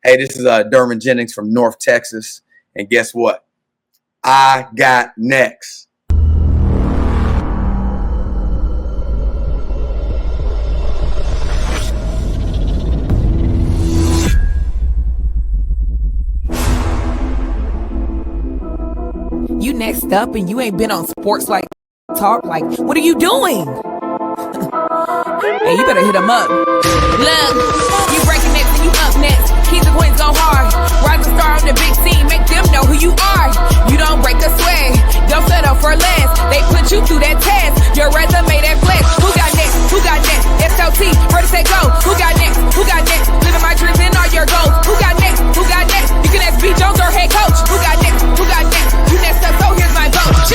Hey, this is Durmon Jennings from North Texas. And guess what? I got next. You next up and you ain't been on SportsLifeTalk. Like, what are you doing? Hey, you better hit him up. Look, you breaking next and you up next. Keep the wins go hard. Rise and star on the big scene. Make them know who you are. You don't break a sweat. Don't settle for less. They put you through that test. Your resume that flex. Who got next? Who got next? SLT, heard it say go. Who got next? Who got next? Living my dreams and all your goals. Who got next? Who got next? You can ask B. Jones or head coach. Who got next? Who got next? You next up, so here's my vote.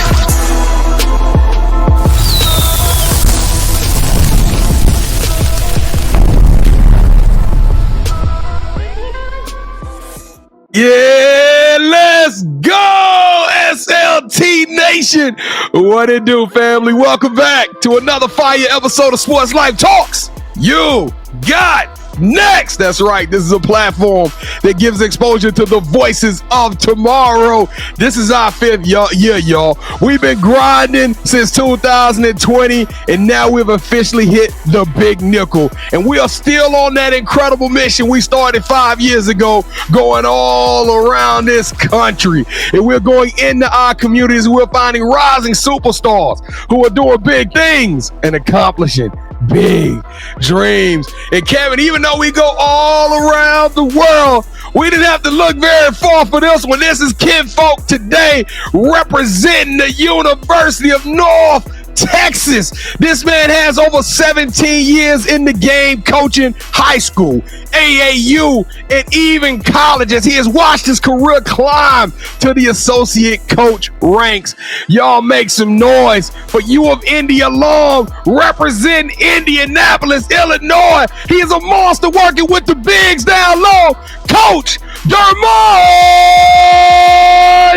Yeah, let's go, SLT Nation. What it do, family? Welcome back to another fire episode of Sports Life Talks. You got next. That's right. This is a platform that gives exposure to the voices of tomorrow. This is our fifth year, y'all. We've been grinding since 2020, and now we've officially hit the big nickel. And we are still on that incredible mission we started 5 years ago, going all around this country. And we're going into our communities. We're finding rising superstars who are doing big things and accomplishing big dreams. And Kevin, even though we go all around the world, we didn't have to look very far for this one. This is Kinfolk today, representing the University of North Texas. This man has over 17 years in the game, coaching high school, AAU, and even college, as he has watched his career climb to the associate coach ranks. Y'all make some noise for U of Indy alum, representing Indianapolis, Illinois. He is a monster working with the bigs down low, Coach Durmon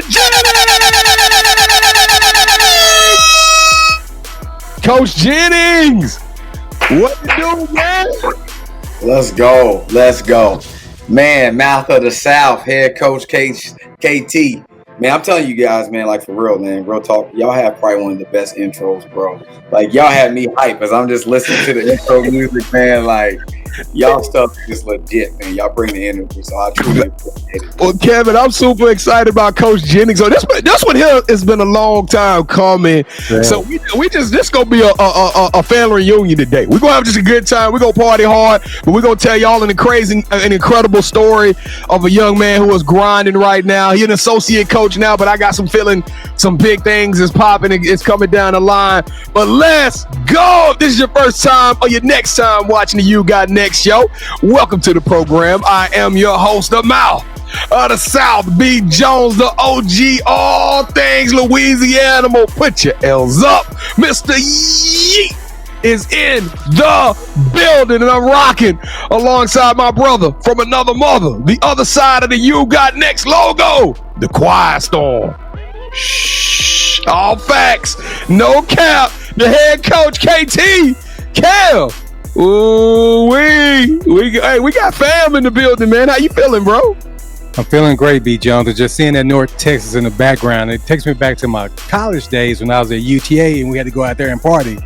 Jennings. Coach Jennings, what you doing, man? Let's go. Let's go. Man, mouth of the South, head coach KT. Man, I'm telling you guys, man, like for real, man, real talk. Y'all have probably one of the best intros, bro. Like, y'all have me hype as I'm just listening to the intro music, man. Like, y'all stuff is legit, man. Y'all bring the energy, so I truly appreciate it. Well, Kevin, I'm super excited about Coach Jennings. So this one here has been a long time coming. Yeah. So we just gonna be a family reunion today. We're gonna have just a good time. We're gonna party hard, but we're gonna tell y'all an incredible story of a young man who is grinding right now. He's an associate coach now, but I got some feeling some big things is popping. It's coming down the line. But let's go. If this is your first time or your next time watching the You Got Next show, welcome to the program. I am your host, the mouth of the South, B. Jones, the OG, all things Louisiana. Put your L's up. Mr. Yeet is in the building, and I'm rocking alongside my brother from another mother, the other side of the You Got Next logo, the Quiet Storm. Shh, all facts, no cap. The head coach, KT, Kel. Ooh, we got fam in the building, man. How you feeling, bro? I'm feeling great, B. Jones. And just seeing that North Texas in the background, it takes me back to my college days when I was at UTA and we had to go out there and party.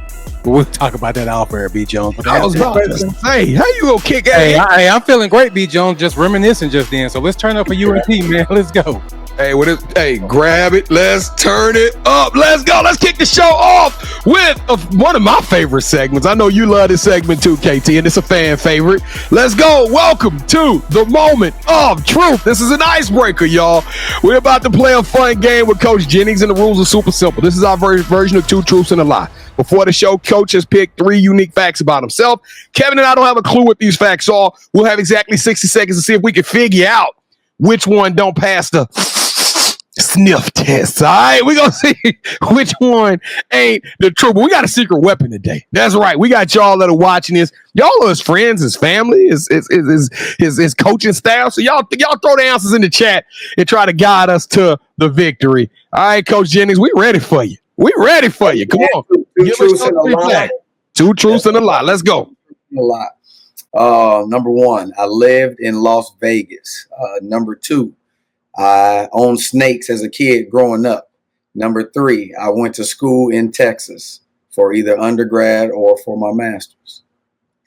But we'll talk about that off air, B. Jones. I was about to say, how you gonna kick ass? Hey, I'm feeling great, B. Jones. Just reminiscing just then. So let's turn up for UNT, man. Let's go. Hey, grab it. Let's turn it up. Let's go. Let's kick the show off with one of my favorite segments. I know you love this segment too, KT, and it's a fan favorite. Let's go. Welcome to the moment of truth. This is an icebreaker, y'all. We're about to play a fun game with Coach Jennings, and the rules are super simple. This is our version of Two Truths and a Lie. Before the show, Coach has picked 3 unique facts about himself. Kevin and I don't have a clue what these facts are. We'll have exactly 60 seconds to see if we can figure out which one don't pass the sniff test. All right, we're gonna see which one ain't the truth. But we got a secret weapon today. That's right. We got y'all that are watching this. Y'all are his friends, his family, his coaching staff. So y'all throw the answers in the chat and try to guide us to the victory. All right, Coach Jennings, we ready for you. We ready for you. Come on. Two truths and a lie. Two truths and a lie. Let's go. A lot. Number one, I lived in Las Vegas. Number two, I owned snakes as a kid growing up. Number three, I went to school in Texas for either undergrad or for my master's.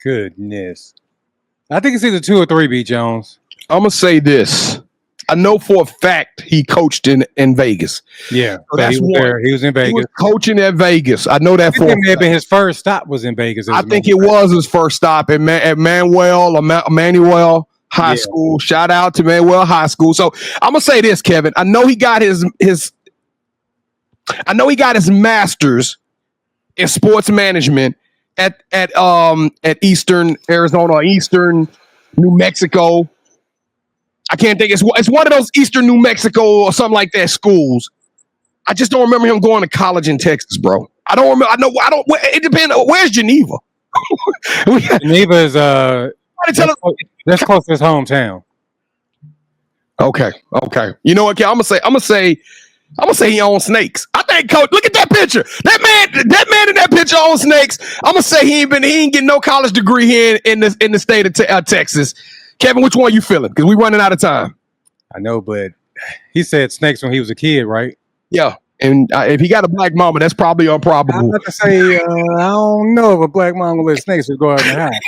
Goodness. I think it's either 2 or 3, B. Jones. I'm going to say this. I know for a fact he coached in Vegas. Yeah, so that's he was there. He was in Vegas. He was coaching at Vegas. I know that for a fact. Maybe his first stop was in Vegas. I think it was his first stop at Manuel High School. Shout out to Manuel High School. So I'm gonna say this, Kevin. I know he got his master's in sports management at Eastern Arizona or Eastern New Mexico. I can't think. It's one of those Eastern New Mexico or something like that schools. I just don't remember him going to college in Texas, bro. I don't remember. It depends. Where's Geneva? Geneva is that's close to his hometown. Okay. You know what, Kel? I'm gonna say he owns snakes. I think, Coach, look at that picture. That man in that picture owns snakes. I'm gonna say he ain't getting no college degree here in the state of Texas. Kevin, which one you feeling? Because we're running out of time. I know, but he said snakes when he was a kid, right? Yeah. And if he got a black mama, that's probably improbable. I'm about to say, I don't know if a black mama let snakes would go out in the house.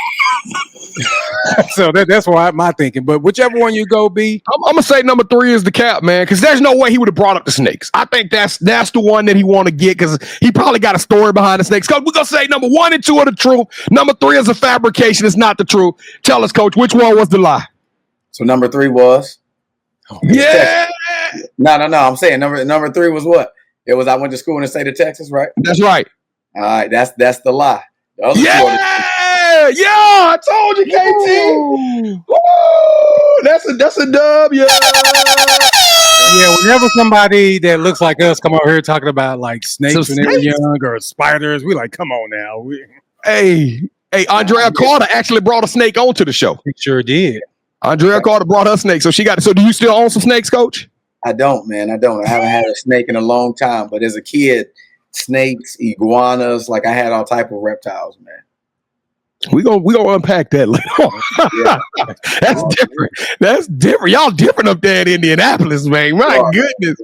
So that's why my thinking. But whichever one you go, B. I'm going to say number 3 is the cap, man, because there's no way he would have brought up the snakes. I think that's the one that he want to get because he probably got a story behind the snakes. Coach, we're going to say number 1 and 2 are the truth. Number 3 is a fabrication. It's not the truth. Tell us, Coach, which one was the lie? So number 3 was? Yeah. No. I'm saying number 3 was what? It was I went to school in the state of Texas, right? That's right. All right, that's the lie. The other I told you, KT. Woo! That's a dub, yeah. Yeah, whenever somebody that looks like us come over here talking about like snakes when they were young or spiders, we like, come on now. Hey, Andrea Carter actually brought a snake onto the show. He sure did. Andrea Carter brought her snake, so she got it. So do you still own some snakes, Coach? I don't, man. I don't. I haven't had a snake in a long time. But as a kid, snakes, iguanas, like I had all type of reptiles, man. We gonna unpack that later on. Yeah. That's different. That's different. Y'all different up there in Indianapolis, man. My goodness.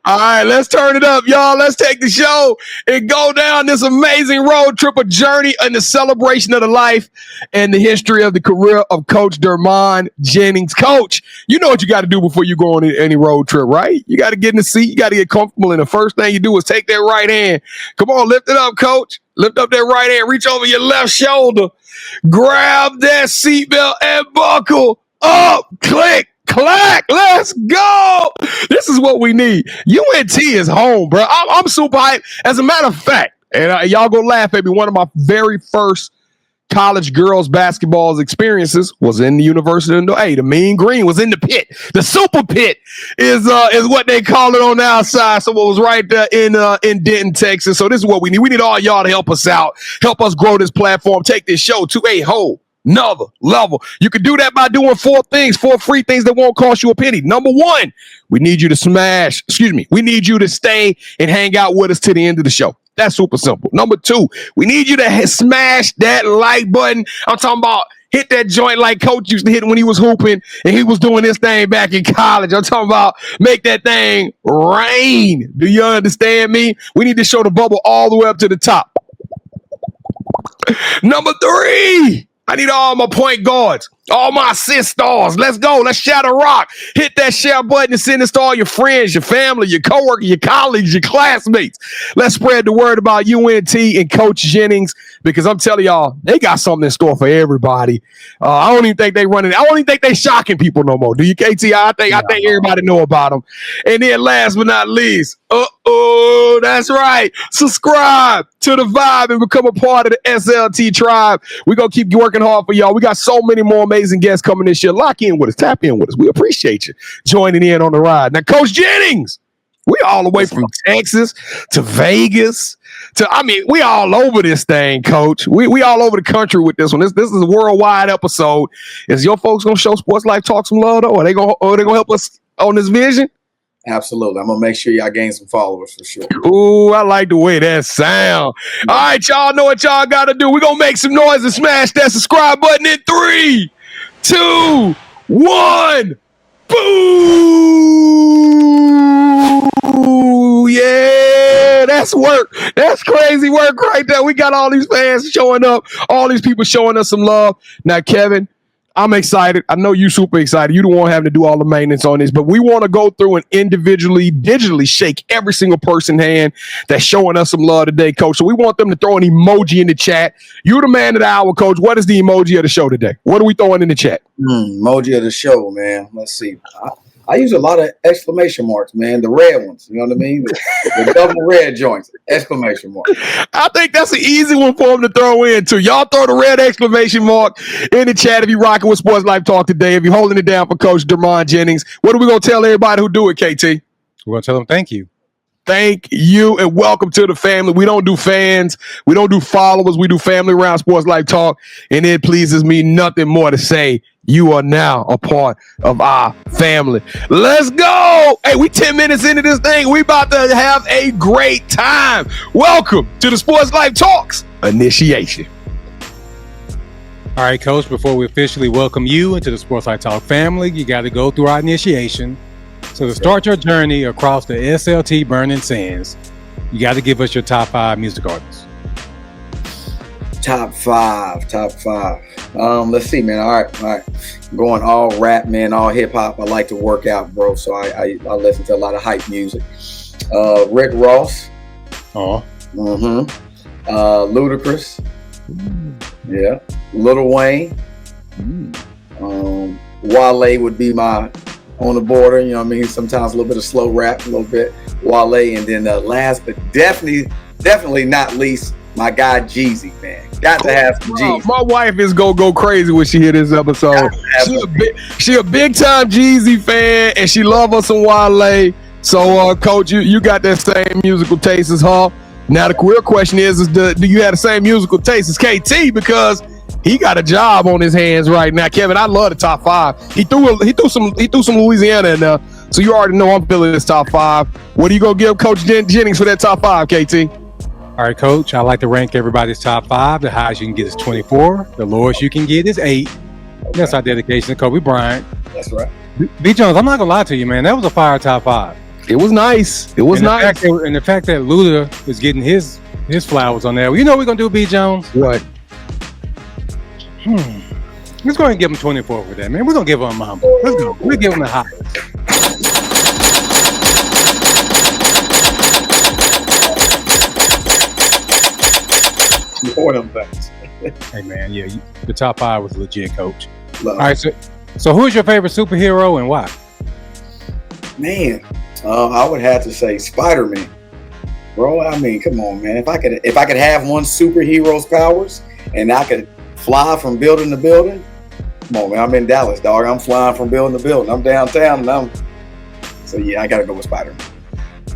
All right, let's turn it up, y'all. Let's take the show and go down this amazing road trip, a journey in the celebration of the life and the history of the career of Coach Durmon Jennings. Coach, you know what you got to do before you go on any road trip, right? You got to get in the seat. You got to get comfortable. And the first thing you do is take that right hand. Come on, lift it up, Coach. Lift up that right hand. Reach over your left shoulder. Grab that seatbelt and buckle up. Click. Clack, let's go. This is what we need. UNT is home, bro. I'm super hyped. As a matter of fact, and y'all go laugh at me, one of my very first college girls basketball experiences was in the University of the Mean Green was in the pit. The super pit is what they call it on the outside. So it was right there in Denton, Texas. So this is what we need. We need all y'all to help us out, help us grow this platform, take this show to a whole another level. You can do that by doing 4 free things that won't cost you a penny. Number 1, we need you to we need you to stay and hang out with us to the end of the show. That's super simple. Number 2, we need you to smash that like button. I'm talking about hit that joint like Coach used to hit when he was hooping and he was doing this thing back in college. I'm talking about make that thing rain. Do you understand me? We need to show the bubble all the way up to the top. Number 3, I need all my point guards, all my assist stars. Let's go. Let's shatter rock. Hit that share button and send this to all your friends, your family, your coworkers, your colleagues, your classmates. Let's spread the word about UNT and Coach Jennings because I'm telling y'all, they got something in store for everybody. I don't even think they running. I don't even think they shocking people no more. Do you, KT? I think everybody know about them. And then last but not least, that's right. Subscribe to the vibe and become a part of the SLT tribe. We're going to keep working hard for y'all. We got so many more amazing guests coming this year. Lock in with us. Tap in with us. We appreciate you joining in on the ride. Now, Coach Jennings, we all the way from Texas to Vegas we all over this thing, Coach. We all over the country with this one. This is a worldwide episode. Is your folks going to show Sports Life Talk some love, though? Are they going to help us on this vision? Absolutely. I'm going to make sure y'all gain some followers for sure. Ooh, I like the way that sound. All right, y'all know what y'all got to do. We're going to make some noise and smash that subscribe button in 3, 2, 1. Boo! Yeah, that's work. That's crazy work right there. We got all these fans showing up, all these people showing us some love. Now, Kevin, I'm excited. I know you super excited. You don't want having to do all the maintenance on this, but we want to go through and individually, digitally shake every single person's hand that's showing us some love today, Coach. So we want them to throw an emoji in the chat. You're the man of the hour, Coach. What is the emoji of the show today? What are we throwing in the chat? Emoji of the show, man. Let's see. I use a lot of exclamation marks, man. The red ones, you know what I mean? The double red joints, exclamation mark. I think that's an easy one for them to throw in, too. Y'all throw the red exclamation mark in the chat if you're rocking with Sports Life Talk today. If you're holding it down for Coach Durmon Jennings, what are we going to tell everybody who do it, KT? We're going to tell them thank you. Thank you and welcome to the family. We don't do fans. We don't do followers. We do family around Sports Life Talk. And it pleases me nothing more to say you are now a part of our family. Let's go. Hey, we 10 minutes into this thing. We about to have a great time. Welcome to the Sports Life Talks Initiation. All right, Coach, before we officially welcome you into the Sports Life Talk family, you got to go through our initiation. So to start your journey across the SLT burning sands, you got to give us your top 5 music artists. Top five. Let's see, man. All right. I'm going all rap, man, all hip hop. I like to work out, bro. So I listen to a lot of hype music. Rick Ross. Oh. Ludacris. Yeah. Lil Wayne. Wale would be my on the border, you know what I mean? Sometimes a little bit of slow rap, a little bit Wale, and then last but definitely not least, my guy Jeezy, man. Got to have some Jeezy. My wife is gonna go crazy when she hear this episode. She a big time Jeezy fan, and she love us some Wale. So, Coach, you got that same musical taste as her. Now the real question is do you have the same musical taste as KT? Because he got a job on his hands right now. Kevin, I love the top 5. He threw some Louisiana in there. So you already know I'm feeling this top 5. What are you gonna give Coach Jennings for that top 5, KT? All right, Coach, I like to rank everybody's top 5. The highest you can get is 24. The lowest you can get is 8. Okay. That's our dedication to Kobe Bryant. That's right. B. Jones, I'm not gonna lie to you, man. That was a fire top 5. It was nice. It was nice. And the fact that Luda is getting his flowers on there. You know what we're gonna do, B. Jones? What? Let's go ahead and give him 24 for that, man. We're gonna give him a mamba. Let's go. We'll give him the highest. More them things. Hey, man, yeah, the top 5 was legit, Coach. All right, so who's your favorite superhero and why? Man, I would have to say Spider-Man, bro. I mean, come on, man. If I could have one superhero's powers and I could fly from building to building, come on, man. I'm in Dallas, dog. I'm flying from building to building. I'm downtown, and so yeah, I gotta go with Spider-Man.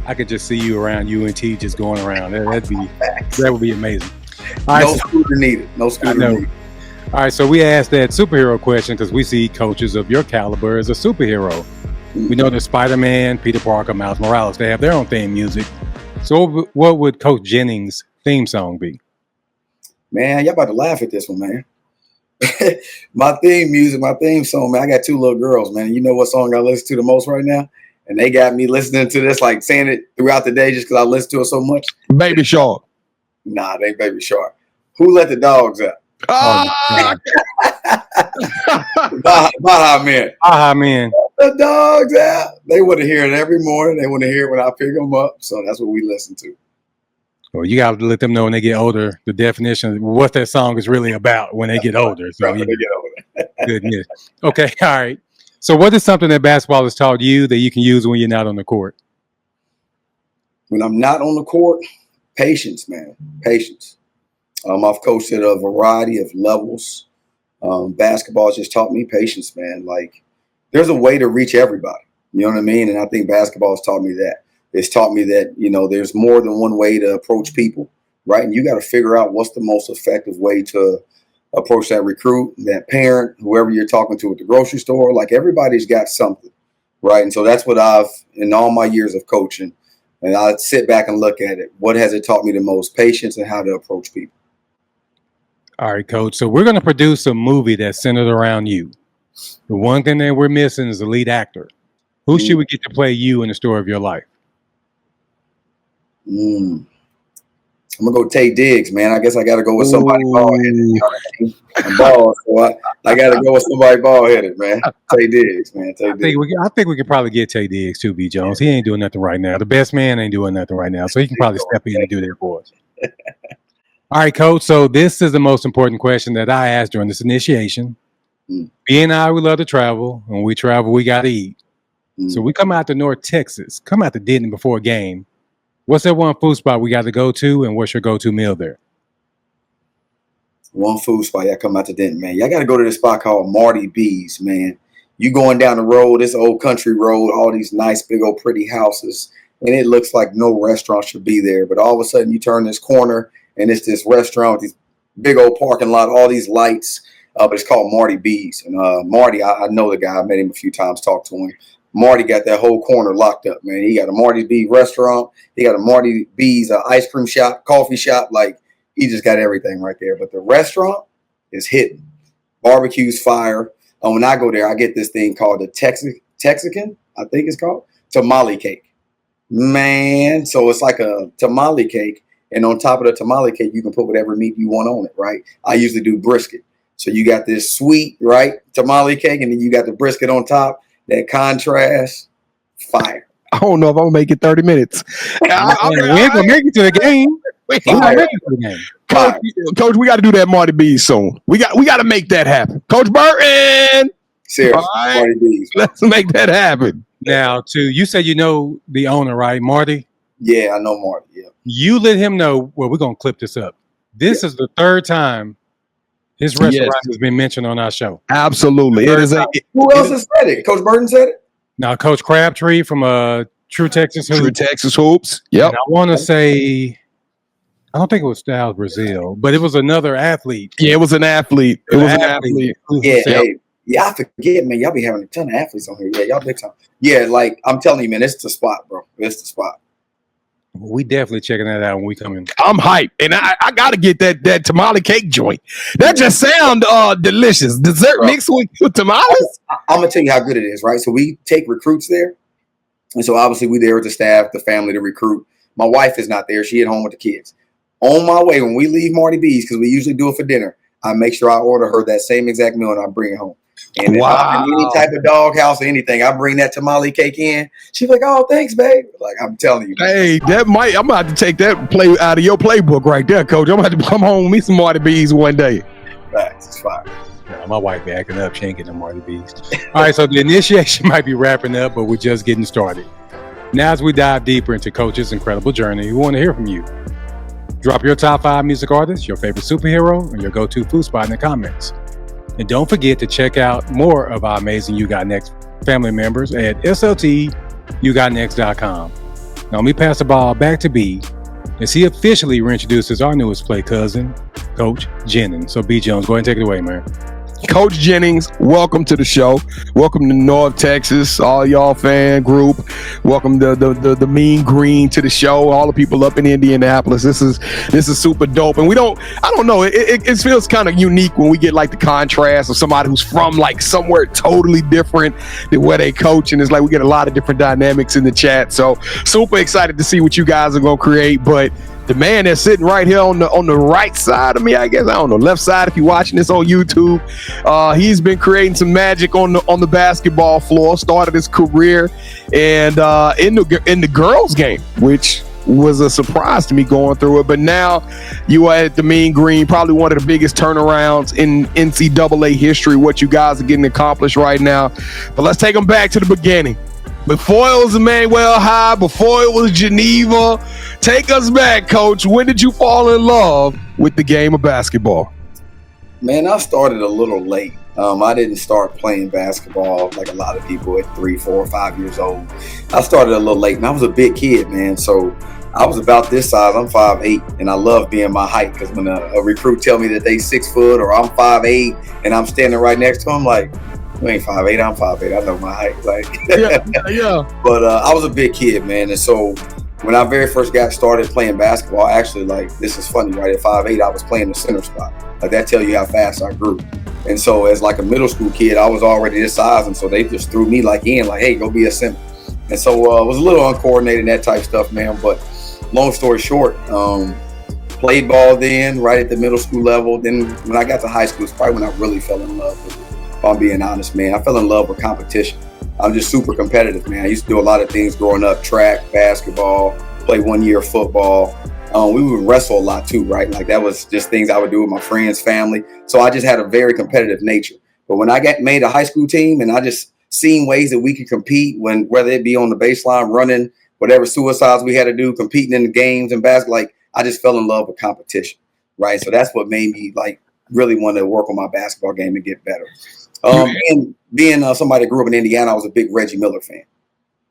I could just see you around UNT, just going around. That would be amazing. All No right, scooter needed. No scooter needed. All right, so we asked that superhero question because we see coaches of your caliber as a superhero. We know that Spider-Man, Peter Parker, Miles Morales, they have their own theme music. So what would Coach Jennings' theme song be? Man, y'all about to laugh at this one, man. My theme song, man, I got 2 little girls, man. You know what song I listen to the most right now? And they got me listening to this, like saying it throughout the day just because I listen to it so much. Baby Shark. Nah, they Baby Shark. Who let the dogs out? Baja Men. Baja Men. The dogs out. They want to hear it every morning. They want to hear it when I pick them up. So that's what we listen to. Well, you got to let them know when they get older, the definition of what that song is really about when they get older. So when they get older. Goodness. Okay. All right. So what is something that basketball has taught you that you can use when you're not on the court? When I'm not on the court, patience, man. Patience. I've coached at a variety of levels. Basketball has just taught me patience, man. Like, there's a way to reach everybody. You know what I mean? And I think basketball has taught me that. It's taught me that, you know, there's more than one way to approach people, right? And you got to figure out what's the most effective way to approach that recruit, that parent, whoever you're talking to at the grocery store. Like, everybody's got something, right? And so that's what in all my years of coaching, and I sit back and look at it. What has it taught me the most? Patience and how to approach people. All right, Coach. So we're going to produce a movie that's centered around you. The one thing that we're missing is the lead actor. Who should we get to play you in the story of your life? I'm gonna go Tay Diggs, man. I guess I got to go with somebody bald-headed. I'm bald, so I got to go with somebody bald-headed, man. Tay Diggs, man. I think we could probably get Tay Diggs too, B. Jones. He ain't doing nothing right now. The best man ain't doing nothing right now, so he can probably step in and do that for us. All right, Coach. So this is the most important question that I asked during this initiation. B and I, we love to travel. When we travel, we got to eat. So we come out to North Texas, come out to Denton before a game. What's that one food spot we got to go to, and what's your go-to meal there? One food spot, y'all come out to Denton, man. Y'all got to go to this spot called Marty B's, man. You going down the road, this old country road, all these nice, big old pretty houses, and it looks like no restaurant should be there. But all of a sudden, you turn this corner, and it's this restaurant with these big old parking lot, all these lights. But it's called Marty B's. And Marty, I know the guy. I met him a few times, talked to him. Marty got that whole corner locked up, man. He got a Marty B restaurant. He got a Marty B's ice cream shop, coffee shop. Like, he just got everything right there. But the restaurant is hidden. Barbecue's fire. When I go there, I get this thing called the Texican, I think it's called, tamale cake. Man, so it's like a tamale cake. And on top of the tamale cake, you can put whatever meat you want on it, right? I usually do brisket. So you got this sweet, right, tamale cake, and then you got the brisket on top. That contrast, fire. I don't know if I'm gonna make it 30 minutes. We ain't gonna make it to the game. Coach, we got to do that Marty B soon. We got to make that happen. Coach Burton. Seriously, right. Marty B's. Let's make that happen. Now, you said you know the owner, right, Marty? Yeah, I know Marty. Yeah. You let him know. Well, we're gonna clip this up. This is the third time his restaurant has been mentioned on our show. Absolutely. It is. Who else has said it? Coach Burton said it? Now, Coach Crabtree from True Texas Hoops. True Texas Hoops. Yep. And I want to say, I don't think it was Styles Brazil, but it was another athlete. Yeah, it was an athlete. It was an athlete. Yeah, I forget, man. Y'all be having a ton of athletes on here. Yeah, y'all big time. Yeah, like, I'm telling you, man, it's the spot, bro. It's the spot. We definitely checking that out when we come in. I'm hyped, and I got to get that tamale cake joint. That just sound delicious. Dessert mixed with tamales. I'm gonna tell you how good it is, right? So we take recruits there, and so obviously we there with the staff, the family, to recruit. My wife is not there; she at home with the kids. On my way, when we leave Marty B's, because we usually do it for dinner, I make sure I order her that same exact meal and I bring it home. And if I'm in any type of doghouse or anything, I bring that tamale cake in. She's like, "Oh, thanks, babe." Like, I'm telling you. Hey, I'm about to take that play out of your playbook right there, Coach. I'm about to come home with me some Marty B's one day. That's fine. Yeah, my wife be acting up. She ain't getting no Marty B's. All right, so the initiation might be wrapping up, but we're just getting started. Now, as we dive deeper into Coach's incredible journey, we want to hear from you. Drop your top 5 music artists, your favorite superhero, and your go-to food spot in the comments. And don't forget to check out more of our amazing You Got Next family members at SLTYouGotNext.com. Now let me pass the ball back to B as he officially reintroduces our newest play cousin, Coach Jennings. So B. Jones, go ahead and take it away, man. Coach Jennings, welcome to the show. Welcome to North Texas, all y'all fan group. Welcome the Mean Green to the show. All the people up in Indianapolis. This is super dope. And I don't know. It feels kind of unique when we get like the contrast of somebody who's from like somewhere totally different than where they coach. And it's like we get a lot of different dynamics in the chat. So super excited to see what you guys are gonna create. But the man that's sitting right here on the right side of me, I guess, I don't know, left side if you're watching this on YouTube, he's been creating some magic on the basketball floor. Started his career and in the girls' game, which was a surprise to me going through it. But now you are at the Mean Green, probably one of the biggest turnarounds in NCAA history. What you guys are getting accomplished right now. But let's take them back to the beginning. Before it was Emmanuel High, before it was Geneva, take us back, Coach. When did you fall in love with the game of basketball? Man, I started a little late. I didn't start playing basketball like a lot of people at 3, 4, 5 years old. I started a little late, and I was a big kid, man. So I was about this size. I'm 5'8", and I love being my height because when a recruit tell me that they 6 foot or I'm 5'8", and I'm standing right next to them, like, You ain't 5'8", I'm 5'8". I know my height. Like, Yeah. But I was a big kid, man. And so when I very first got started playing basketball, actually, like, this is funny, right? At 5'8", I was playing the center spot. Like, that tell you how fast I grew. And so as like a middle school kid, I was already this size. And so they just threw me like, hey, go be a center. And so it was a little uncoordinated, that type stuff, man. But long story short, played ball then, right at the middle school level. Then when I got to high school, it's probably when I really fell in love with it, if I'm being honest, man. I fell in love with competition. I'm just super competitive, man. I used to do a lot of things growing up, track, basketball, play 1 year of football. We would wrestle a lot too, right? Like that was just things I would do with my friends, family. So I just had a very competitive nature. But when I made a high school team and I just seen ways that we could compete, whether it be on the baseline, running, whatever suicides we had to do, competing in the games and basketball, like I just fell in love with competition, right? So that's what made me like really want to work on my basketball game and get better. And being somebody that grew up in Indiana, I was a big Reggie Miller fan.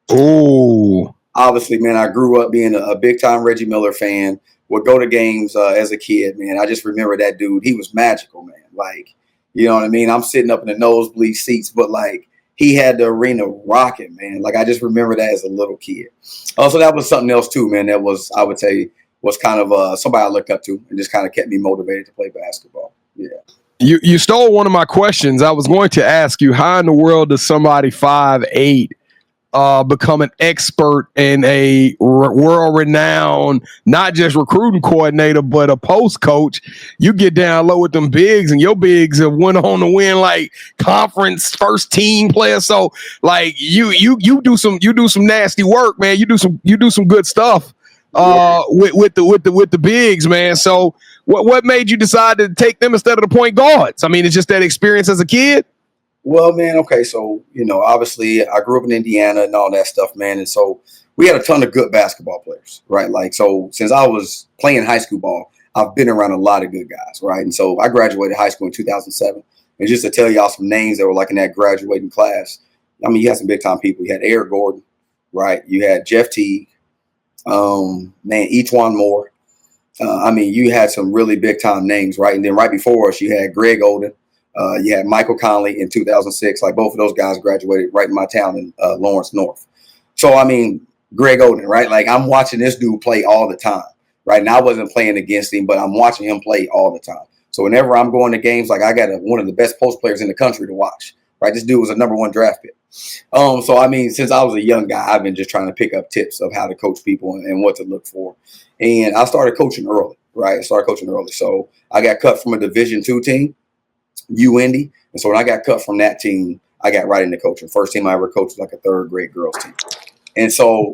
Oh, obviously, man, I grew up being a big time Reggie Miller fan. Would go to games as a kid, man. I just remember that dude. He was magical, man. Like, you know what I mean? I'm sitting up in the nosebleed seats, but like he had the arena rocking, man. Like I just remember that as a little kid. Also, that was something else too, man. That was, I would say, was kind of somebody I looked up to and just kind of kept me motivated to play basketball. Yeah. You stole one of my questions. I was going to ask you, how in the world does somebody 5'8" become an expert and a world-renowned, not just recruiting coordinator, but a post coach? You get down low with them bigs, and your bigs have went on to win like conference first team players. So like you do some nasty work, man. You do some good stuff with the bigs, man. So what made you decide to take them instead of the point guards? I mean, it's just that experience as a kid. Well, man, okay, so, obviously I grew up in Indiana and all that stuff, man. And so we had a ton of good basketball players, right? Like, so since I was playing high school ball, I've been around a lot of good guys, right? And so I graduated high school in 2007. And just to tell y'all some names that were like in that graduating class, I mean, you had some big time people. You had Eric Gordon, right? You had Jeff Teague, E'Twaun Moore. I mean, you had some really big time names, right? And then right before us, you had Greg Oden. You had Michael Conley in 2006. Like both of those guys graduated right in my town in Lawrence North. So, I mean, Greg Oden, right? Like I'm watching this dude play all the time, right? And I wasn't playing against him, but I'm watching him play all the time. So whenever I'm going to games, like I got one of the best post players in the country to watch, right? This dude was a '1 draft pick. So, I mean, since I was a young guy, I've been just trying to pick up tips of how to coach people and what to look for. And I started coaching early, right? So I got cut from a Division II team, Indy. And so when I got cut from that team, I got right into coaching. First team I ever coached was like a third grade girls team. And so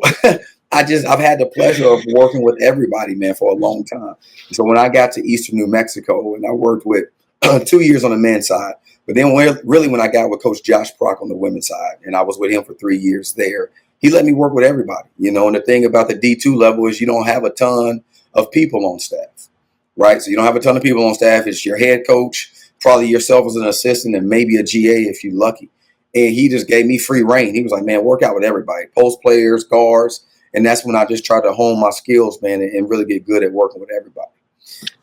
I've had the pleasure of working with everybody, man, for a long time. So when I got to Eastern New Mexico and I worked with 2 years on the men's side, but then really when I got with Coach Josh Prock on the women's side, and I was with him for 3 years there, he let me work with everybody, and the thing about the D2 level is you don't have a ton of people on staff, right? So you don't have a ton of people on staff. It's your head coach, probably yourself as an assistant, and maybe a GA if you're lucky. And he just gave me free reign. He was like, man, work out with everybody, post players, guards. And that's when I just tried to hone my skills, man, and really get good at working with everybody.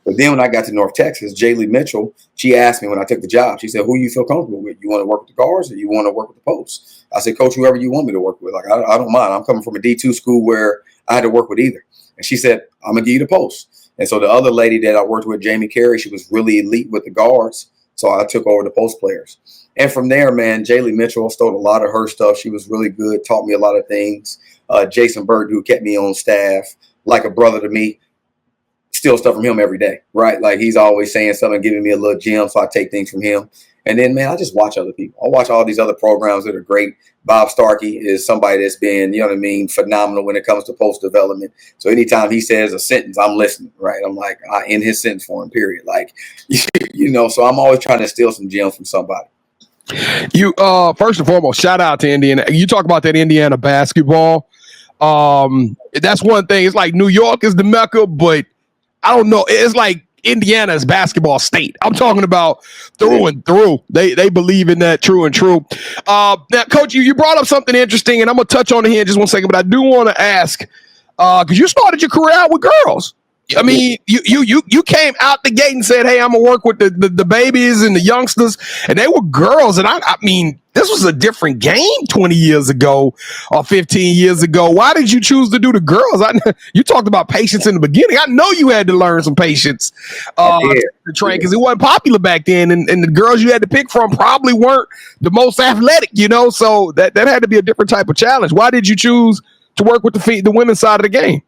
But then when I got to North Texas, Jalie Mitchell, she asked me when I took the job, she said, who you feel comfortable with? You want to work with the guards or you want to work with the posts? I said, coach, whoever you want me to work with. Like, I don't mind. I'm coming from a D2 school where I had to work with either. And she said, I'm going to give you the post. And so the other lady that I worked with, Jamie Carey, she was really elite with the guards. So I took over the post players. And from there, man, Jalie Mitchell stole a lot of her stuff. She was really good, taught me a lot of things. Jason Burton, who kept me on staff, like a brother to me, steal stuff from him every day, right? Like he's always saying something, giving me a little gem, so I take things from him. And then, man, I just watch other people. I watch all these other programs that are great. Bob Starkey is somebody that's been, phenomenal when it comes to post development. So anytime he says a sentence, I'm listening, right? I'm like, in his sentence form, period. Like, so I'm always trying to steal some gems from somebody. You first and foremost, shout out to Indiana. You talk about that Indiana basketball. That's one thing. It's like New York is the Mecca, but I don't know. It's like Indiana's basketball state. I'm talking about through and through. They believe in that true and true. Now, Coach, you brought up something interesting, and I'm gonna touch on it here in just 1 second. But I do want to ask, because you started your career out with girls. I mean, you came out the gate and said, "Hey, I'm gonna work with the babies and the youngsters," and they were girls. And I mean, this was a different game 20 years ago or 15 years ago. Why did you choose to do the girls? You talked about patience in the beginning. I know you had to learn some patience to train because it wasn't popular back then, and the girls you had to pick from probably weren't the most athletic, So that had to be a different type of challenge. Why did you choose to work with the women's side of the game?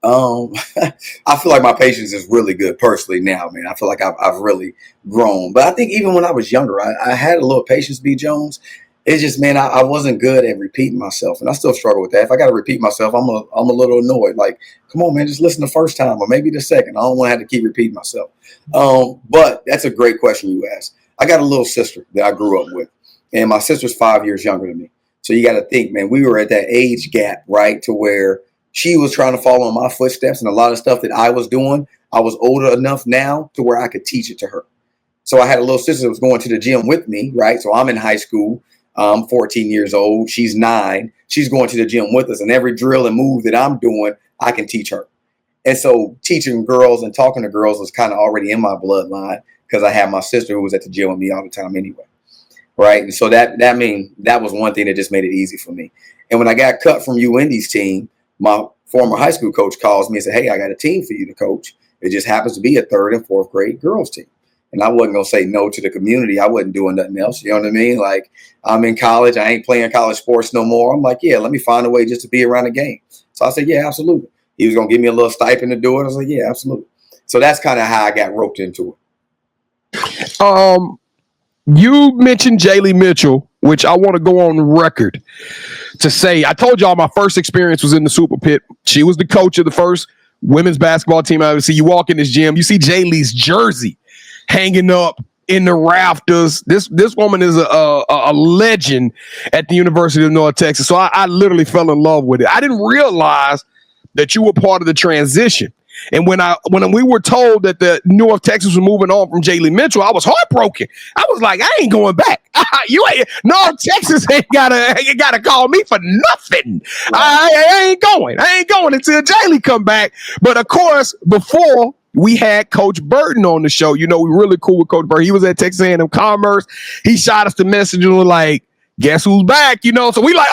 I feel like my patience is really good personally now, man. I feel like I've really grown. But I think even when I was younger, I had a little patience, B. Jones. It's just, man, I wasn't good at repeating myself. And I still struggle with that. If I got to repeat myself, I'm a little annoyed. Like, come on, man, just listen the first time or maybe the second. I don't want to have to keep repeating myself. But that's a great question you asked. I got a little sister that I grew up with. And my sister's 5 years younger than me. So you got to think, man, we were at that age gap, right, to where she was trying to follow in my footsteps, and a lot of stuff that I was doing, I was older enough now to where I could teach it to her. So I had a little sister that was going to the gym with me, right? So I'm in high school. I'm 14 years old. She's 9. She's going to the gym with us, and every drill and move that I'm doing, I can teach her. And so teaching girls and talking to girls was kind of already in my bloodline because I had my sister who was at the gym with me all the time anyway, right? And so that was one thing that just made it easy for me. And when I got cut from UIndy's team, my former high school coach calls me and said, "Hey, I got a team for you to coach. It just happens to be a 3rd and 4th grade girls team." And I wasn't going to say no to the community. I wasn't doing nothing else. You know what I mean? Like, I'm in college. I ain't playing college sports no more. I'm like, yeah, let me find a way just to be around the game. So I said, yeah, absolutely. He was going to give me a little stipend to do it. I was like, yeah, absolutely. So that's kind of how I got roped into it. You mentioned Jalie Mitchell, which I want to go on record to say, I told y'all my first experience was in the Super Pit. She was the coach of the first women's basketball team I ever see. You walk in this gym, you see Jalie's jersey hanging up in the rafters. This woman is a legend at the University of North Texas. So I literally fell in love with it. I didn't realize that you were part of the transition. And when we were told that the North Texas was moving on from Jalie Mitchell, I was heartbroken. I was like, I ain't going back. North Texas ain't gotta call me for nothing. I ain't going until Jalie come back. But of course, before we had Coach Burton on the show, we really cool with Coach Burton. He was at Texas A&M Commerce. He shot us the message and was like, guess who's back? So we like,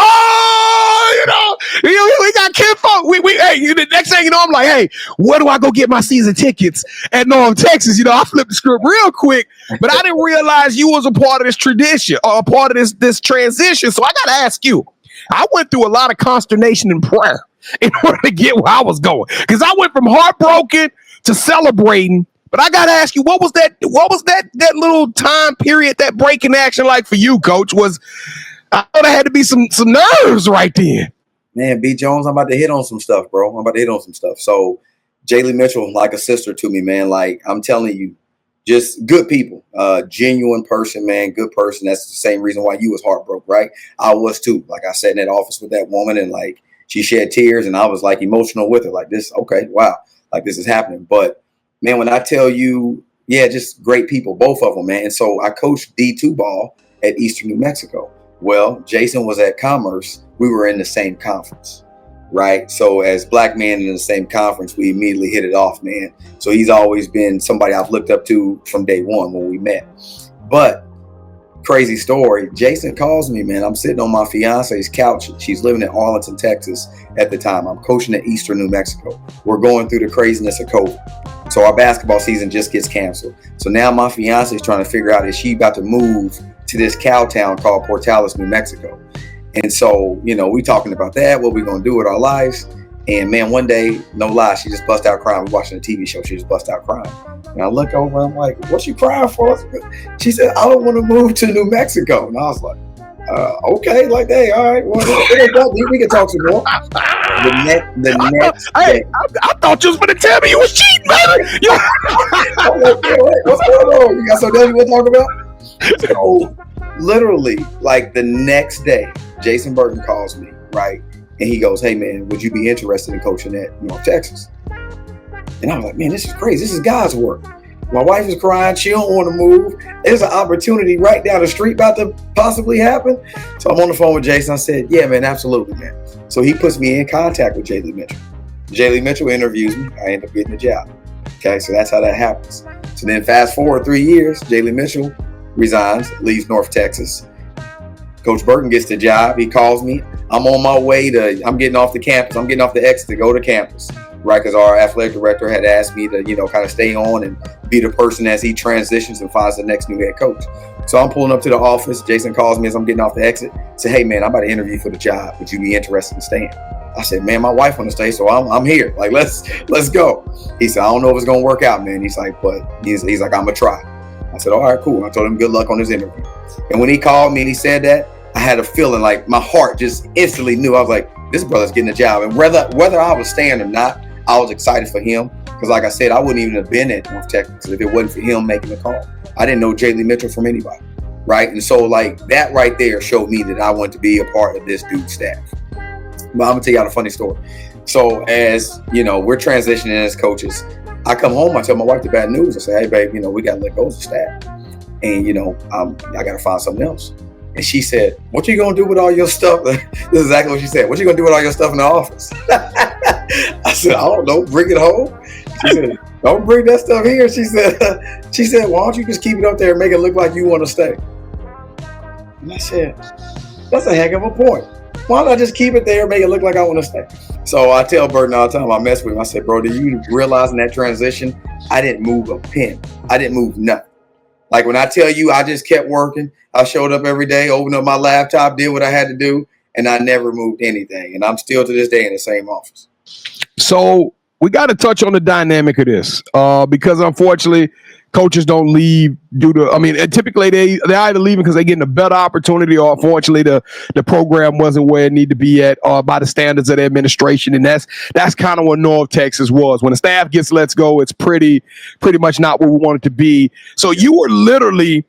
we got kinfolk. Hey, the next thing you know, I'm like, hey, where do I go get my season tickets at North Texas? I flipped the script real quick, but I didn't realize you was a part of this tradition or a part of this transition. So I got to ask you, I went through a lot of consternation and prayer in order to get where I was going. Because I went from heartbroken to celebrating. But I gotta ask you, what was that little time period, that break in action like for you, Coach? I thought there had to be some nerves right then. Man, B. Jones, I'm about to hit on some stuff, bro. So Jalie Mitchell, like a sister to me, man. Like, I'm telling you, just good people, genuine person, man, good person. That's the same reason why you was heartbroken, right? I was too. Like, I sat in that office with that woman and like she shed tears and I was like emotional with her. Like, this, okay, wow, like this is happening. But man, when I tell you, yeah, just great people, both of them, man. And so I coached D2 ball at Eastern New Mexico. Well, Jason was at Commerce. We were in the same conference, right? So as black men in the same conference, we immediately hit it off, man. So he's always been somebody I've looked up to from day one when we met. But crazy story, Jason calls me, man. I'm sitting on my fiance's couch. She's living in Arlington, Texas at the time. I'm coaching at Eastern New Mexico. We're going through the craziness of COVID. So our basketball season just gets canceled. So now my fiance is trying to figure out, is she about to move to this cow town called Portales, New Mexico? And so, we talking about that, what we going to do with our lives. And man, one day, no lie, she just bust out crying. We're watching a TV show. She just bust out crying. And I look over, I'm like, what you crying for? She said, I don't want to move to New Mexico. And I was like, okay, like, hey, all right, well, we can talk some more. The next hey, I thought you was going to tell me you was cheating, baby. I'm like, yeah, what's going on? You got something else you want to talk about? So literally, like the next day, Jason Burton calls me, right? And he goes, hey, man, would you be interested in coaching at North Texas? And I was like, man, this is crazy. This is God's work. My wife is crying. She don't want to move. There's an opportunity right down the street about to possibly happen. So I'm on the phone with Jason. I said, yeah, man, absolutely, man. So he puts me in contact with Jalie Mitchell. Jalie Mitchell interviews me. I end up getting the job. Okay, so that's how that happens. So then fast forward 3 years, Jalie Mitchell resigns, leaves North Texas. Coach Burton gets the job. He calls me. I'm on my way I'm getting off the campus. I'm getting off the exit to go to campus, right? Because our athletic director had asked me to, kind of stay on and be the person as he transitions and finds the next new head coach. So I'm pulling up to the office. Jason calls me as I'm getting off the exit. Say, hey man, I'm about to interview for the job. Would you be interested in staying? I said, man, my wife want to stay, so I'm here. Like, let's go. He said, I don't know if it's gonna work out, man. He's like, but he's like, I'm gonna try. I said, all right, cool. I told him good luck on his interview. And when he called me and he said that, I had a feeling like my heart just instantly knew. I was like, this brother's getting a job. And whether I was staying or not, I was excited for him. Because like I said, I wouldn't even have been at North Texas if it wasn't for him making the call. I didn't know Jalie Mitchell from anybody, right? And so like that right there showed me that I wanted to be a part of this dude's staff. But I'm going to tell you a funny story. So as, we're transitioning as coaches, I come home, I tell my wife the bad news. I say, hey, babe, we got to let go of the staff. And, I got to find something else. And she said, what you going to do with all your stuff? This is exactly what she said. What you going to do with all your stuff in the office? I said, I don't know, bring it home. She said, don't bring that stuff here. She said, why don't you just keep it up there and make it look like you want to stay? And I said, that's a heck of a point. Why don't I just keep it there and make it look like I want to stay? So I tell Burton all the time, I mess with him. I said, bro, do you realize in that transition, I didn't move a pin. I didn't move nothing. Like when I tell you, I just kept working. I showed up every day, opened up my laptop, did what I had to do, and I never moved anything. And I'm still to this day in the same office. So we got to touch on the dynamic of this because unfortunately, coaches don't leave due to, typically they're either leaving because they're getting a better opportunity or unfortunately the program wasn't where it needed to be at by the standards of the administration. And that's kind of what North Texas was. When the staff gets let's go, it's pretty much not where we want it to be. So you were literally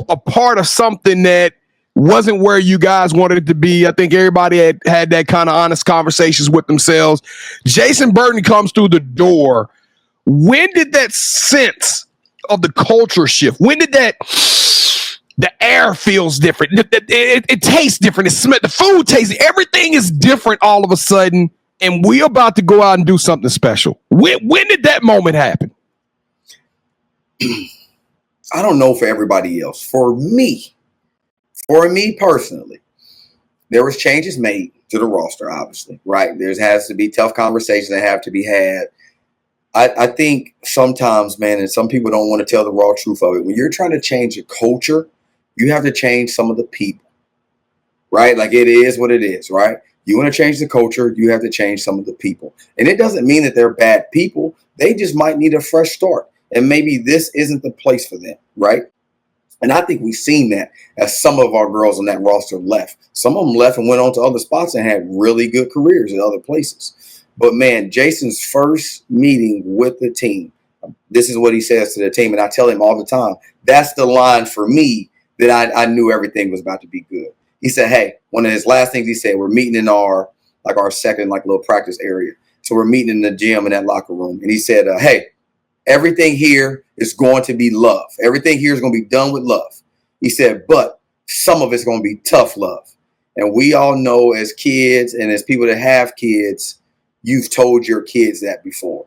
a part of something that wasn't where you guys wanted it to be. I think everybody had that kind of honest conversations with themselves. Jason Burton comes through the door. When did that sense of the culture shift? When did the air feels different? It tastes different. The food tastes, everything is different all of a sudden, and we're about to go out and do something special. When did that moment happen? I don't know for everybody else. For me personally, there was changes made to the roster, obviously, right? There has to be tough conversations that have to be had. I think sometimes, man, and some people don't want to tell the raw truth of it. When you're trying to change a culture, you have to change some of the people, right? Like it is what it is, right? You want to change the culture, you have to change some of the people. And it doesn't mean that they're bad people. They just might need a fresh start. And maybe this isn't the place for them, right? And I think we've seen that as some of our girls on that roster left. Some of them left and went on to other spots and had really good careers in other places. But man, Jason's first meeting with the team, this is what he says to the team. And I tell him all the time, that's the line for me that I knew everything was about to be good. He said, hey, one of his last things he said, we're meeting in our second little practice area. So we're meeting in the gym in that locker room. And he said, hey, everything here is going to be love. Everything here is going to be done with love. He said, but some of it's going to be tough love. And we all know as kids and as people that have kids, you've told your kids that before.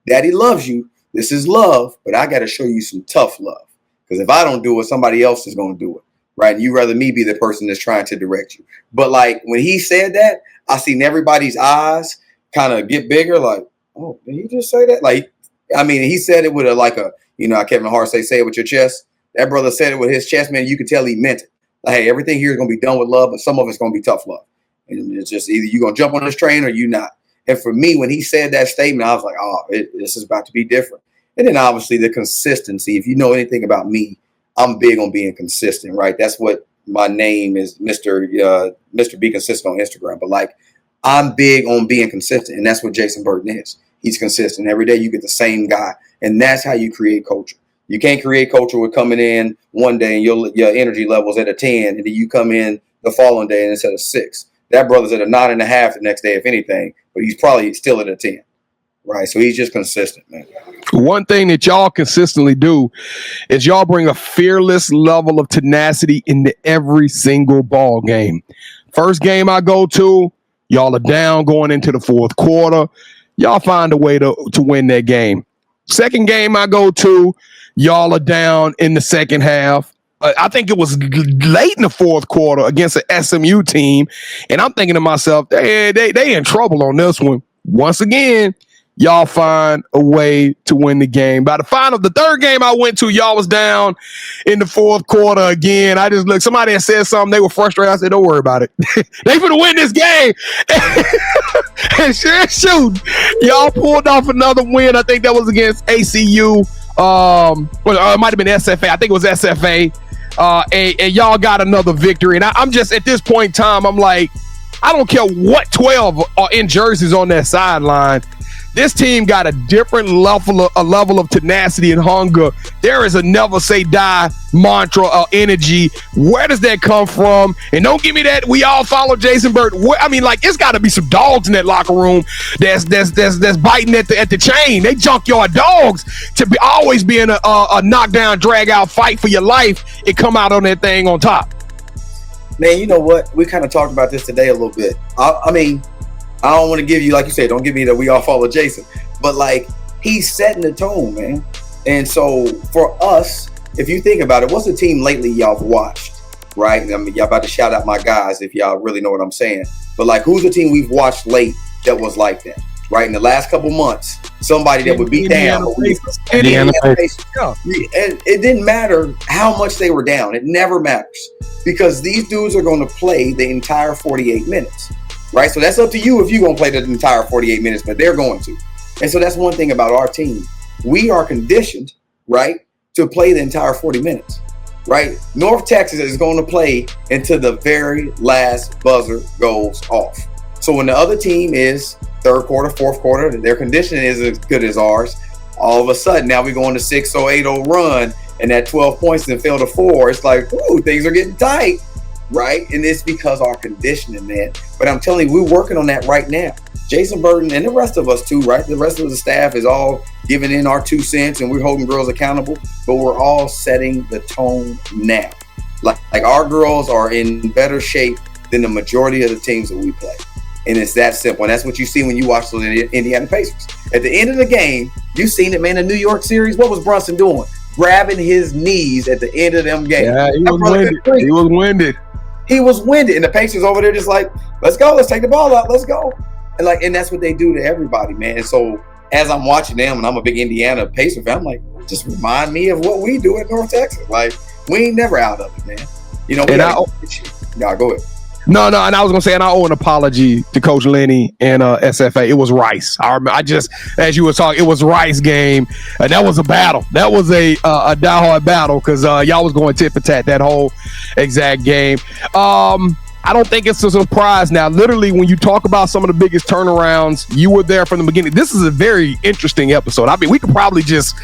Daddy loves you. This is love, but I got to show you some tough love. Because if I don't do it, somebody else is going to do it. Right? And you rather me be the person that's trying to direct you. But like when he said that, I seen everybody's eyes kind of get bigger. Like, oh, did he just say that? Like, he said it with Kevin Hart say it with your chest. That brother said it with his chest, man. You could tell he meant it. Like, hey, everything here is going to be done with love, but some of it's going to be tough love. And it's just either you're going to jump on this train or you not. And for me, when he said that statement, I was like, oh, this is about to be different. And then obviously the consistency. If you know anything about me, I'm big on being consistent, right? That's what my name is, Mr. Be Consistent on Instagram. But like, I'm big on being consistent, and that's what Jason Burton is. He's consistent. Every day you get the same guy, and that's how you create culture. You can't create culture with coming in one day and your energy level's at a 10, and then you come in the following day and it's at a 6. That brother's at a 9.5 the next day, if anything, but he's probably still at a 10, right? So he's just consistent, man. One thing that y'all consistently do is y'all bring a fearless level of tenacity into every single ball game. First game I go to, y'all are down going into the fourth quarter. y'all find a way to win that game. Second game I go to, y'all are down in the second half. I think it was late in the fourth quarter against an SMU team, and I'm thinking to myself, they in trouble on this one. Once again, y'all find a way to win the game. By the third game I went to, y'all was down in the fourth quarter again. I just looked, somebody had said something, they were frustrated. I said, don't worry about it. They finna win this game. And shoot, y'all pulled off another win. I think that was against ACU. It might have been SFA. I think it was SFA. And y'all got another victory. And I'm just, at this point in time, I'm like, I don't care what 12 are in jerseys on that sideline. This team got a different level of tenacity and hunger. There is a never say die mantra or energy. Where does that come from? And don't give me that we all follow Jason Burton. I mean, like, it's got to be some dogs in that locker room that's biting at the chain. They junkyard dogs to be always be in a knockdown, drag out fight for your life and come out on that thing on top. Man, you know what? We kind of talked about this today a little bit. I mean, I don't want to give you, like you said, don't give me that we all follow Jason. But, like, he's setting the tone, man. And so, for us, if you think about it, what's the team lately y'all have watched, right? I mean, y'all about to shout out my guys if y'all really know what I'm saying. But, like, who's the team we've watched late that was like that, right? In the last couple months, somebody that would be down. Indiana Pacers. And it didn't matter how much they were down. It never matters. Because these dudes are going to play the entire 48 minutes. Right, so that's up to you if you're going to play the entire 48 minutes, but they're going to. And so that's one thing about our team. We are conditioned, right, to play the entire 40 minutes, right? North Texas is going to play until the very last buzzer goes off. So when the other team is third quarter, fourth quarter, and their conditioning is as good as ours, all of a sudden now we go on a 6-0, 8-0 run, and that 12 points and fell to 4. It's like, ooh, things are getting tight. Right? And it's because our conditioning, man. But I'm telling you, we're working on that right now. Jason Burton and the rest of us too, right? The rest of the staff is all giving in our 2 cents and we're holding girls accountable, but we're all setting the tone now. Like our girls are in better shape than the majority of the teams that we play. And it's that simple. And that's what you see when you watch those Indiana Pacers. At the end of the game, you seen it, man, the New York series. What was Brunson doing? Grabbing his knees at the end of them games. Yeah, he was winded. He was winded, and the Pacers over there just like, let's go, let's take the ball out, let's go. And that's what they do to everybody, man. And so as I'm watching them, and I'm a big Indiana Pacer fan, I'm like, just remind me of what we do at North Texas. Like, we ain't never out of it, man. You know, go ahead. No, and I was gonna say, and I owe an apology to Coach Lenny and SFA. It was Rice. I just, as you were talking, it was Rice game, and that was a battle. That was a diehard battle because y'all was going tit for tat that whole exact game. I don't think it's a surprise now. Literally, when you talk about some of the biggest turnarounds, you were there from the beginning. This is a very interesting episode. I mean, we could probably just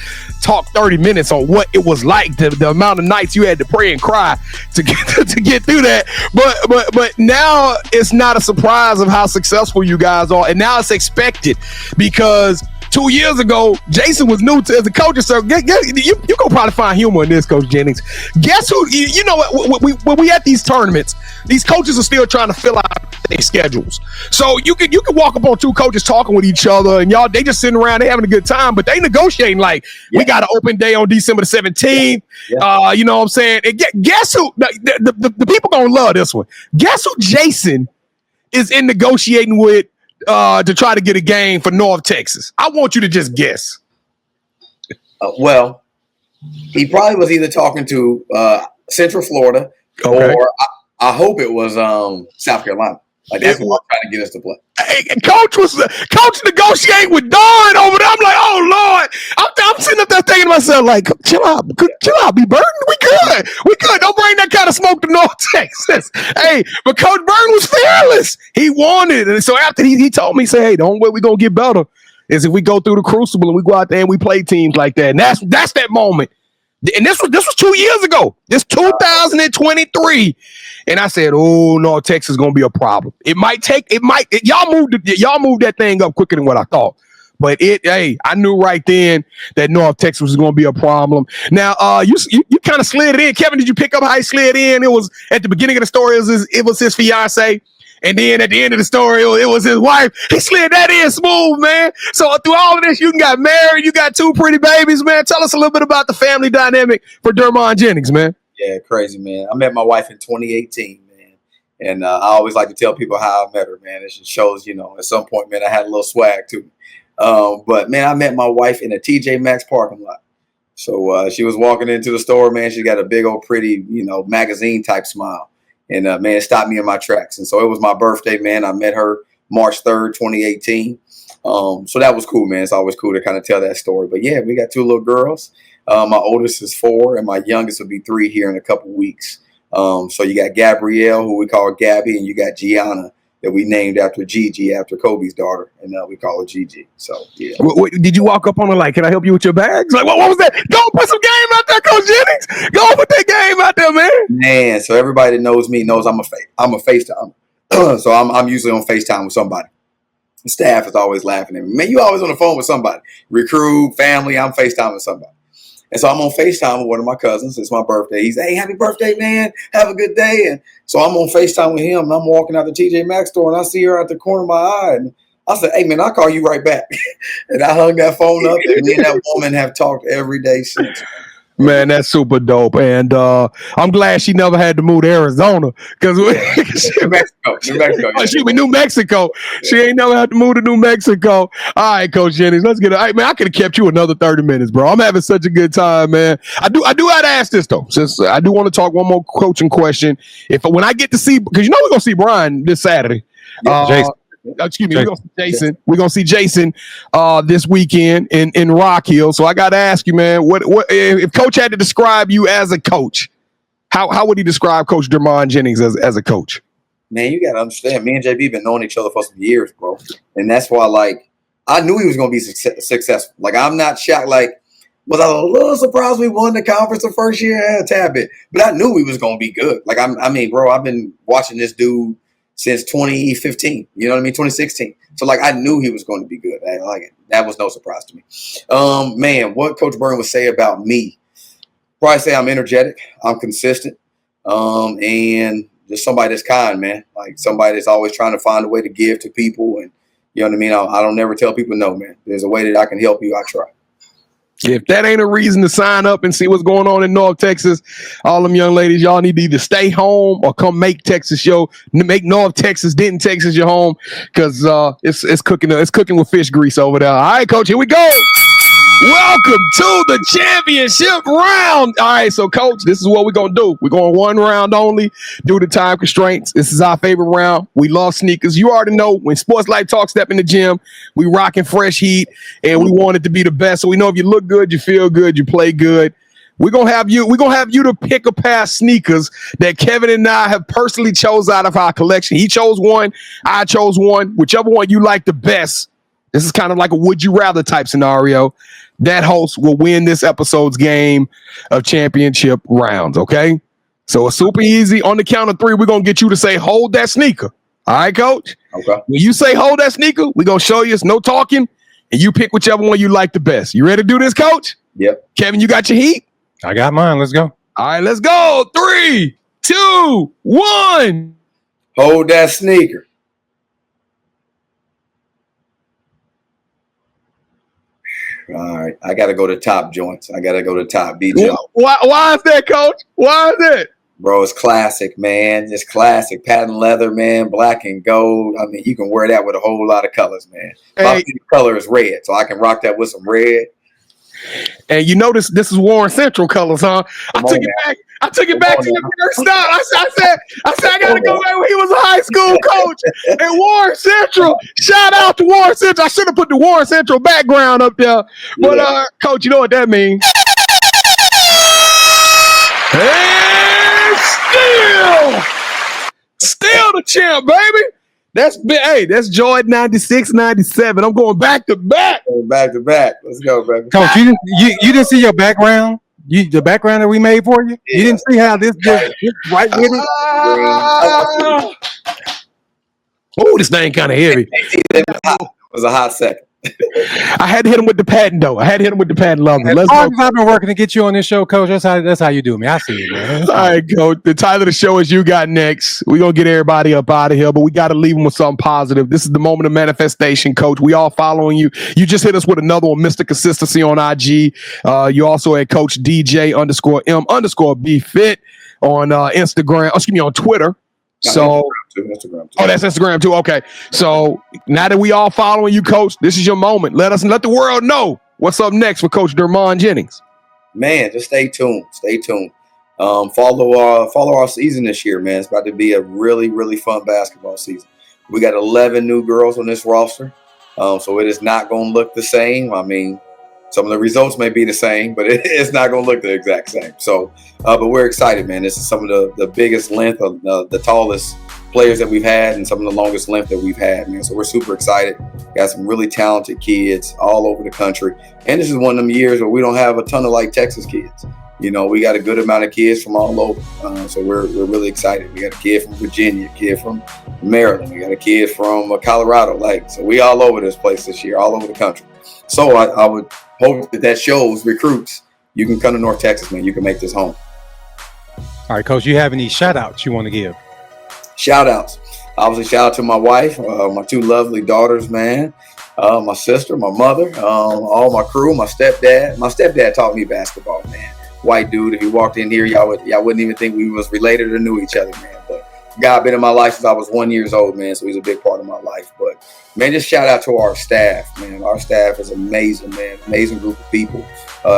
talk 30 minutes on what it was like, the amount of nights you had to pray and cry to get through that. But now it's not a surprise of how successful you guys are, and now it's expected because 2 years ago, Jason was new to as a coach. So you can probably find humor in this, Coach Jennings. Guess who? You know what? When we at these tournaments, these coaches are still trying to fill out their schedules. So you can walk up on 2 coaches talking with each other, and y'all they just sitting around, they having a good time, but they negotiating like we got an open day on December the 17th. Yeah. You know what I'm saying? And guess who? The people gonna love this one. Guess who Jason is in negotiating with? To try to get a game for North Texas. I want you to just guess. Well, he probably was either talking to Central Florida or I hope it was South Carolina. Like that's what I'm trying to get us to play. Hey, coach negotiating with Dawn over there. I'm like, oh Lord. I'm sitting up there thinking to myself, like, chill out, B. Burton. We good. Don't bring that kind of smoke to North Texas. Hey, but Coach Burton was fearless. He wanted, and so after he told me, say, hey, the only way we gonna get better is if we go through the crucible and we go out there and we play teams like that. And that's that moment. And this was 2 years ago. This 2023. And I said, oh, North Texas is going to be a problem. Y'all moved that thing up quicker than what I thought. But I knew right then that North Texas was going to be a problem. Now, you kind of slid it in. Kevin, did you pick up how he slid in? It was at the beginning of the story. It was his fiance. And then at the end of the story, it was his wife. He slid that in smooth, man. So through all of this, you got married. You got 2 pretty babies, man. Tell us a little bit about the family dynamic for Durmon Jennings, man. Yeah, crazy, man. I met my wife in 2018, man. And I always like to tell people how I met her, man. It just shows, at some point, man, I had a little swag too. But, man, I met my wife in a TJ Maxx parking lot. So she was walking into the store, man. She got a big old pretty, magazine type smile. And, man, it stopped me in my tracks. And so it was my birthday, man. I met her March 3rd, 2018. So that was cool, man. It's always cool to kind of tell that story. But, yeah, we got 2 little girls. My oldest is 4, and my youngest will be 3 here in a couple weeks. So you got Gabrielle, who we call Gabby, and you got Gianna, that we named after Gigi, after Kobe's daughter, and we call her Gigi. So, yeah. Did you walk up on her like, can I help you with your bags? Like, what was that? Go put some game out there, Coach Jennings. Go put that game out there, man. Man, so everybody that knows me knows I'm a FaceTime. So I'm usually on FaceTime with somebody. The staff is always laughing at me. Man, you always on the phone with somebody. Recruit, family, I'm FaceTime with somebody. And so I'm on FaceTime with one of my cousins. It's my birthday. He's, hey, happy birthday, man. Have a good day. And so I'm on FaceTime with him, and I'm walking out the TJ Maxx store, and I see her at the corner of my eye. And I said, hey, man, I'll call you right back. And I hung that phone up, and me and that woman have talked every day since. Man, that's super dope. And I'm glad she never had to move to Arizona because New Mexico. New Mexico. She ain't never had to move to New Mexico. All right, Coach Jennings, let's get it. Right, man, I could have kept you another 30 minutes, bro. I'm having such a good time, man. I do have to ask this, though, since I do want to talk one more coaching question. When I get to see, because we're going to see Brian this Saturday. Jason. Excuse me, we're gonna see Jason. We're gonna see Jason this weekend in Rock Hill. So I gotta ask you, man, what if Coach had to describe you as a coach, how would he describe Coach Durmon Jennings as a coach? Man, you gotta understand, me and JB been knowing each other for some years, bro. And that's why, I knew he was gonna be successful. I'm not shocked. Was I a little surprised we won the conference the first year? A tad bit. But I knew he was gonna be good. Bro, I've been watching this dude since 2015, 2016. So I knew he was going to be good. That was no surprise to me. Man, what Coach Burton would say about me, probably say I'm energetic, I'm consistent, and just somebody that's kind, man. Somebody that's always trying to find a way to give to people. And you know what I mean? I don't never tell people no, man. There's a way that I can help you, I try. If that ain't a reason to sign up and see what's going on in North Texas, all them young ladies, y'all need to either stay home or come make North Texas, Denton, Texas your home, because it's cooking with fish grease over there. All right, Coach, here we go. Welcome to the championship round. All right, so, Coach, this is what we're going to do. We're going 1 round only due to time constraints. This is our favorite round. We love sneakers. You already know when Sports Life Talk step in the gym, we rocking fresh heat, and we want it to be the best. So we know if you look good, you feel good, you play good. We're gonna have you to pick a pair of sneakers that Kevin and I have personally chose out of our collection. He chose one, I chose one. Whichever one you like the best. This is kind of like a would you rather type scenario. That host will win this episode's game of championship rounds, okay? So it's super easy. On the count of 3, we're going to get you to say, hold that sneaker. All right, Coach? Okay. When you say hold that sneaker, we're going to show you it's no talking, and you pick whichever one you like the best. You ready to do this, Coach? Yep. Kevin, you got your heat? I got mine. Let's go. All right, let's go. 3, 2, 1. Hold that sneaker. All right, I got to go to top joints. I got to go to top B joints. Why is that, Coach? Why is that? Bro, it's classic, man. It's classic. Patent leather, man. Black and gold. You can wear that with a whole lot of colors, man. My favorite color is red, so I can rock that with some red. And this is Warren Central colors, huh? I took it back to the first stop. I said I gotta go back when he was a high school coach at Warren Central. Shout out to Warren Central. I should have put the Warren Central background up there. But Coach, you know what that means. And still the champ, baby. That's Jordan 96, 97. I'm going back to back. Back to back. Let's go, baby. Coach, you didn't see your background? The background that we made for you? Yeah. You didn't see how this just right with it? Oh, this thing kind of heavy. It was a hot second. I had to hit him with the patent, though. Let's go. I've been working to get you on this show, Coach. That's how you do me. I see it, man. All right, Coach. The title of the show is You Got Next. We're going to get everybody up out of here, but we got to leave them with something positive. This is the moment of manifestation, Coach. We all following you. You just hit us with another one, Mr. Consistency on IG. You also at Coach DJ_M_B Fit on Instagram. On Twitter. So, Instagram too. Oh, that's Instagram too. Okay. So now that we all following you, Coach, this is your moment. Let the world know what's up next for Coach Durmon Jennings. Man, just stay tuned. Follow our season this year, man. It's about to be a really, really fun basketball season. We got 11 new girls on this roster. So it is not going to look the same. I mean, some of the results may be the same, but it's not going to look the exact same. So, but we're excited, man. This is some of the biggest length of the tallest players that we've had and some of the longest length that we've had, man. So we're super excited. Got some really talented kids all over the country. And this is one of them years where we don't have a ton of like Texas kids. You know, we got a good amount of kids from all over. So we're really excited. We got a kid from Virginia, a kid from Maryland. We got a kid from Colorado. So we all over this place this year, all over the country. So I would hope that shows recruits. You can come to North Texas, man. You can make this home. All right, Coach, you have any shout outs you want to give? Shout outs. Obviously, shout out to my wife, my two lovely daughters, man. My sister, my mother, all my crew, my stepdad. My stepdad taught me basketball, man. White dude. If he walked in here, y'all wouldn't even think we was related or knew each other, man. But God been in my life since I was 1 year old, man. So he's a big part of my life. But man, just shout out to our staff, man. Our staff is amazing, man. Amazing group of people.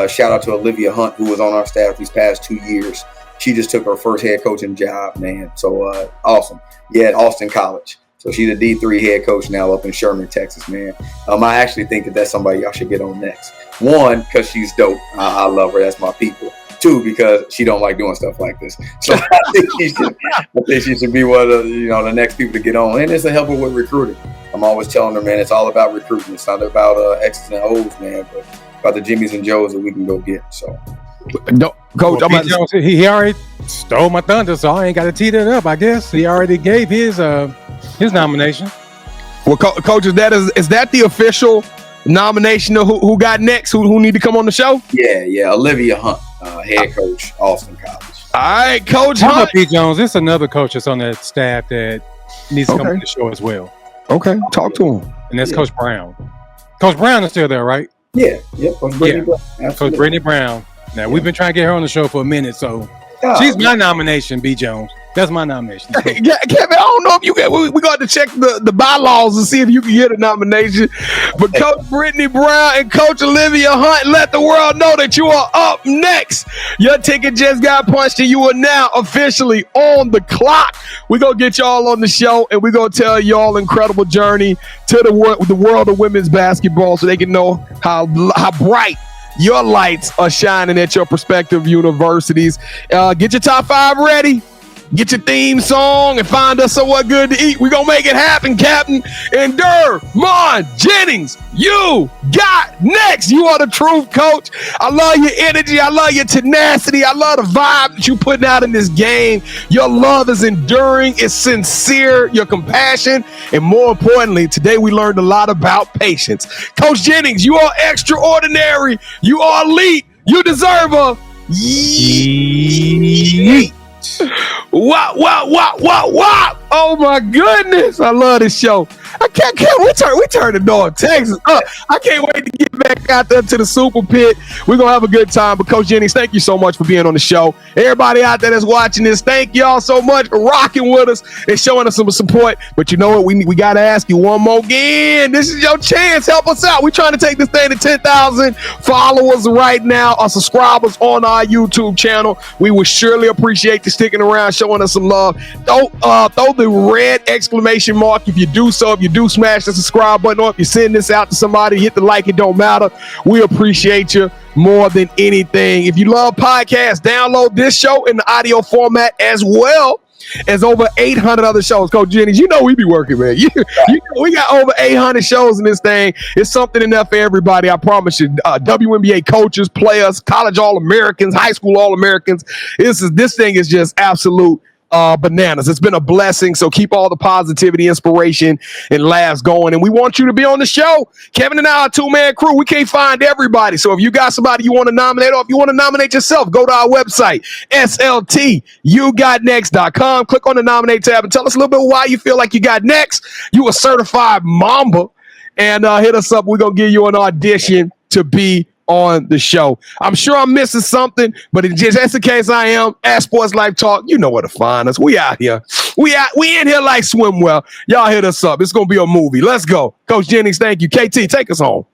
Shout out to Olivia Hunt, who was on our staff these past 2 years. She just took her first head coaching job, man. So awesome. Yeah, at Austin College. So she's a D3 head coach now up in Sherman, Texas, man. I actually think that that's somebody y'all should get on next. One, because she's dope. I love her. That's my people. Two, because she don't like doing stuff like this. So I think she should be one of the next people to get on. And it's to help her with recruiting. I'm always telling her, man, it's all about recruiting. It's not about X's and O's, man, but about the Jimmys and Joes that we can go get. So, Coach, well, he already stole my thunder, so I ain't got to tee that up. I guess he already gave his nomination. Well, Coach, is that the official nomination of who got next? Who need to come on the show? Yeah, Olivia Hunt, head coach, Austin College. All right, Coach Hunt. Hunt. P. Jones, there's another coach that's on that staff that needs to come on the show as well. Okay, talk to him. And that's Coach Brown. Coach Brown is still there, right? Yeah, Coach Brittany Brown. Coach Brittany Brown. Now, we've been trying to get her on the show for a minute, so she's my nomination, B. Jones. That's my nomination. Kevin, I don't know if you get. We got to check the bylaws and see if you can get a nomination. But Coach Brittany Brown and Coach Olivia Hunt, let the world know that you are up next. Your ticket just got punched, and you are now officially on the clock. We're gonna get y'all on the show, and we're gonna tell y'all incredible journey to the world of women's basketball, so they can know how bright your lights are shining at your prospective universities. Get your top 5 ready. Get your theme song and find us somewhat good to eat. We're going to make it happen, Captain. And Durmon Jennings, you got next. You are the truth, Coach. I love your energy. I love your tenacity. I love the vibe that you're putting out in this game. Your love is enduring. It's sincere. Your compassion. And more importantly, today we learned a lot about patience. Coach Jennings, you are extraordinary. You are elite. You deserve a yeet. Wow. Oh my goodness. I love this show. I can't we turn the North Texas up. I can't wait to get back out there to the Super Pit. We're gonna have a good time. But Coach Jennings, thank you so much for being on the show. Everybody out there that's watching this, thank y'all so much for rocking with us and showing us some support. But you know what? We gotta ask you one more again. This is your chance. Help us out. We're trying to take this thing to 10,000 followers right now, or subscribers on our YouTube channel. We would surely appreciate you sticking around, showing us some love. Throw the red exclamation mark if you do so. If you do smash the subscribe button, or if you send this out to somebody, hit the like, it don't matter. We appreciate you more than anything. If you love podcasts, download this show in the audio format as well as over 800 other shows. Coach Jennings, you know we be working, man. You know, we got over 800 shows in this thing. It's something enough for everybody, I promise you. WNBA coaches, players, college All-Americans, high school All-Americans. This thing is just absolute bananas. It's been a blessing. So keep all the positivity, inspiration, and laughs going. And we want you to be on the show. Kevin and I are a two-man crew. We can't find everybody. So if you got somebody you want to nominate, or if you want to nominate yourself, go to our website, SLTYouGotNext.com. Click on the nominate tab and tell us a little bit why you feel like you got next. You a certified Mamba. And hit us up. We're going to give you an audition to be on the show. I'm sure I'm missing something, but in just the case I am, at Sports Life Talk, you know where to find us. We out here. We in here like swimwear. Y'all hit us up. It's going to be a movie. Let's go. Coach Jennings, thank you. KT, take us home.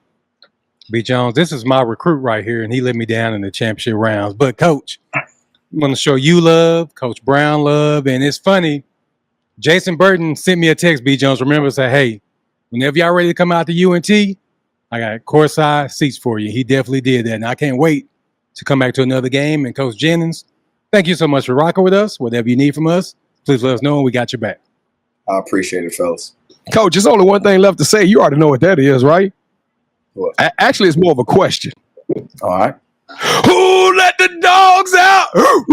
B. Jones, this is my recruit right here, and he let me down in the championship rounds. But, Coach, I'm going to show you love, Coach Brown love, and it's funny. Jason Burton sent me a text, B. Jones. Remember, say, hey, whenever y'all ready to come out to UNT, I got courtside seats for you. He definitely did that, and I can't wait to come back to another game. And Coach Jennings, thank you so much for rocking with us. Whatever you need from us, please let us know, and we got your back. I appreciate it, fellas. Coach, there's only one thing left to say. You already know what that is, right? What? Actually, it's more of a question. All right. Who let the dogs out? Who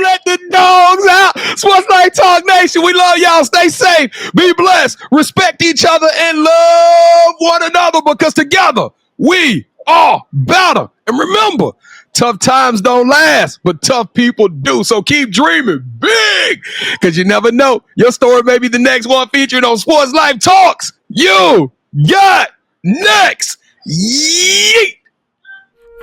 let the dogs out? Sports Life Talk Nation, we love y'all. Stay safe, be blessed, respect each other, and love one another, because together we are better. And remember, tough times don't last, but tough people do. So keep dreaming big, because you never know. Your story may be the next one featured on Sports Life Talks. You got next. Yeet.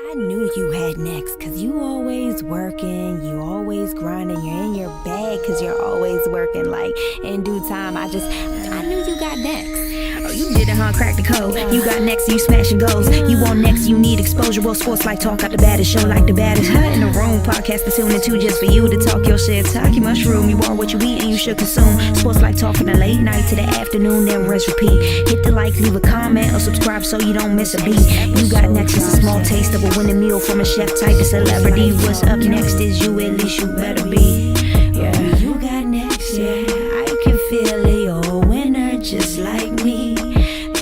I knew you had next, cause you always working, you always grinding, you're in your bag cause you're always working. Like in due time, I knew you got next. Oh, you did it, huh? Crack the code. You got next, you smashing goals. You want next, you need exposure. Well, Sports Life Talk got the baddest show, like the baddest hut in the room. Podcast to tune into just for you to talk your shit. Talk your mushroom. You are what you eat and you should consume. Sports Life Talk from the late night to the afternoon, then rest repeat. Hit the like, leave a comment, or subscribe so you don't miss a beat. You got next is a small taste of a winning meal from a chef type of celebrity. What's up next is you, at least you better be. Yeah, you got next, yeah. I can feel it, you're a winner just like me.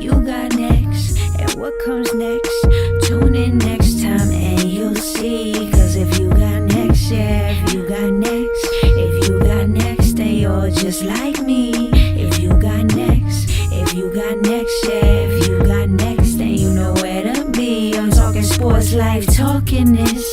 You got next, and what comes next? Tune in next time and you'll see. Cause if you got next, yeah, if you got next, if you got next, then you're just like me. If you got next, if you got next, yeah, if you got next, then you know where to be. I'm talking Sports Life, talking this.